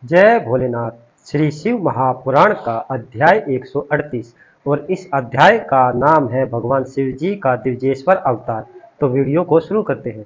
जय भोलेनाथ। श्री शिव महापुराण का अध्याय 138 और इस अध्याय का नाम है भगवान शिव जी का दिव्येश्वर अवतार। तो वीडियो को शुरू करते हैं।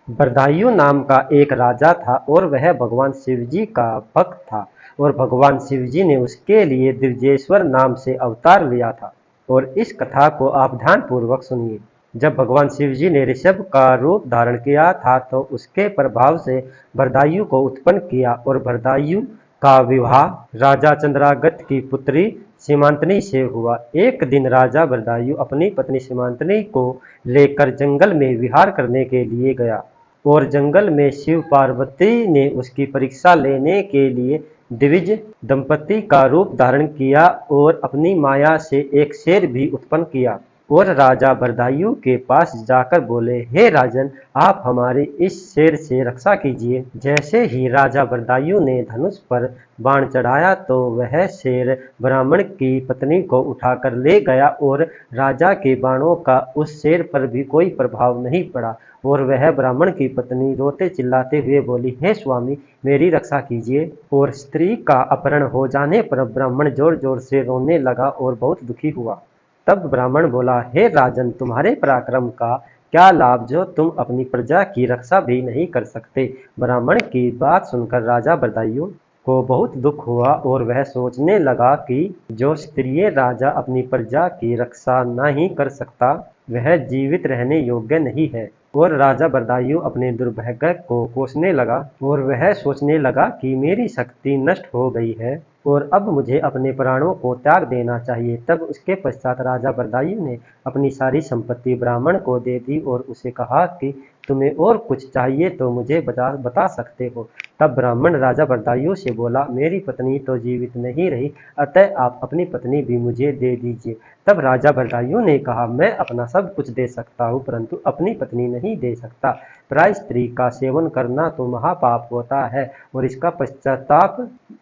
बरदायु नाम का एक राजा था और वह भगवान शिव जी का भक्त था और भगवान शिव जी ने उसके लिए दिव्येश्वर नाम से अवतार लिया था। और इस कथा को आप ध्यानपूर्वक सुनिए। जब भगवान शिव जी ने ऋषभ का रूप धारण किया था तो उसके प्रभाव से बरदायु को उत्पन्न किया और बरदायु का विवाह राजा चंद्रागत की पुत्री सीमांतनी से हुआ। एक दिन राजा बरदायु अपनी पत्नी सीमांतनी को लेकर जंगल में विहार करने के लिए गया और जंगल में शिव पार्वती ने उसकी परीक्षा लेने के लिए द्विज दंपति का रूप धारण किया और अपनी माया से एक शेर भी उत्पन्न किया और राजा बरदायु के पास जाकर बोले, हे राजन, आप हमारी इस शेर से रक्षा कीजिए। जैसे ही राजा बरदायु ने धनुष पर बाण चढ़ाया तो वह शेर ब्राह्मण की पत्नी को उठाकर ले गया और राजा के बाणों का उस शेर पर भी कोई प्रभाव नहीं पड़ा और वह ब्राह्मण की पत्नी रोते चिल्लाते हुए बोली, हे स्वामी, मेरी रक्षा कीजिए। और स्त्री का अपहरण हो जाने पर ब्राह्मण जोर जोर से रोने लगा और बहुत दुखी हुआ। तब ब्राह्मण बोला, हे राजन, तुम्हारे पराक्रम का क्या लाभ जो तुम अपनी प्रजा की रक्षा भी नहीं कर सकते। ब्राह्मण की बात सुनकर राजा बरदायु को बहुत दुख हुआ और वह सोचने लगा कि जो क्षत्रिय राजा अपनी प्रजा की रक्षा नहीं कर सकता वह जीवित रहने योग्य नहीं है। और राजा बरदायु अपने दुर्भाग्य को कोसने लगा और वह सोचने लगा कि मेरी शक्ति नष्ट हो गई है और अब मुझे अपने प्राणों को त्याग देना चाहिए। तब उसके पश्चात राजा बरदायु ने अपनी सारी संपत्ति ब्राह्मण को दे दी और उसे कहा कि तुम्हें और कुछ चाहिए तो मुझे बता सकते हो। तब ब्राह्मण राजा बरदायु से बोला, मेरी पत्नी तो जीवित नहीं रही, अतः आप अपनी पत्नी भी मुझे दे दीजिए। तब राजा बरदायु ने कहा, मैं अपना सब कुछ दे सकता हूँ परंतु अपनी पत्नी नहीं दे सकता। पराई स्त्री का सेवन करना तो महापाप होता है और इसका पश्चाताप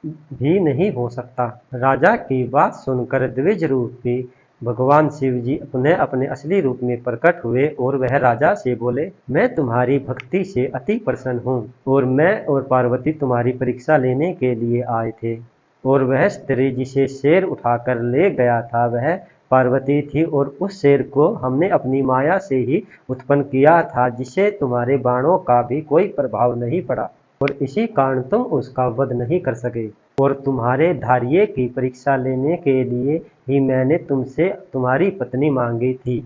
भी नहीं हो सकता। राजा की बात सुनकर द्विज रूपी भगवान शिव जी पुनः अपने असली रूप में प्रकट हुए और वह राजा से बोले, मैं तुम्हारी भक्ति से अति प्रसन्न हूँ और मैं और पार्वती तुम्हारी परीक्षा लेने के लिए आए थे। और वह स्त्री जिसे शेर उठाकर ले गया था वह पार्वती थी और उस शेर को हमने अपनी माया से ही उत्पन्न किया था जिसे तुम्हारे बाणों का भी कोई प्रभाव नहीं पड़ा और इसी कारण तुम उसका वध नहीं कर सके। और तुम्हारे धैर्य की परीक्षा लेने के लिए ही मैंने तुमसे तुम्हारी पत्नी मांगी थी।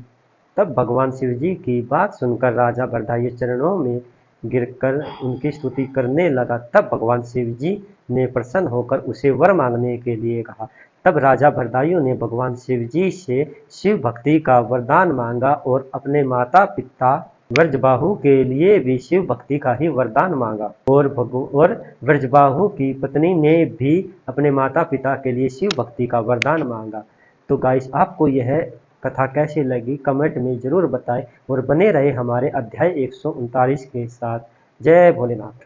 तब भगवान शिव जी की बात सुनकर राजा बरदायु चरणों में गिरकर उनकी स्तुति करने लगा। तब भगवान शिव जी ने प्रसन्न होकर उसे वर मांगने के लिए कहा। तब राजा बरदायु ने भगवान शिव जी से शिव भक्ति का वरदान मांगा और अपने माता पिता व्रजबाहु के लिए भी शिव भक्ति का ही वरदान मांगा और व्रजबाहु की पत्नी ने भी अपने माता पिता के लिए शिव भक्ति का वरदान मांगा। तो गाइस, आपको यह कथा कैसी लगी कमेंट में जरूर बताएं और बने रहे हमारे अध्याय 139 के साथ। जय भोलेनाथ।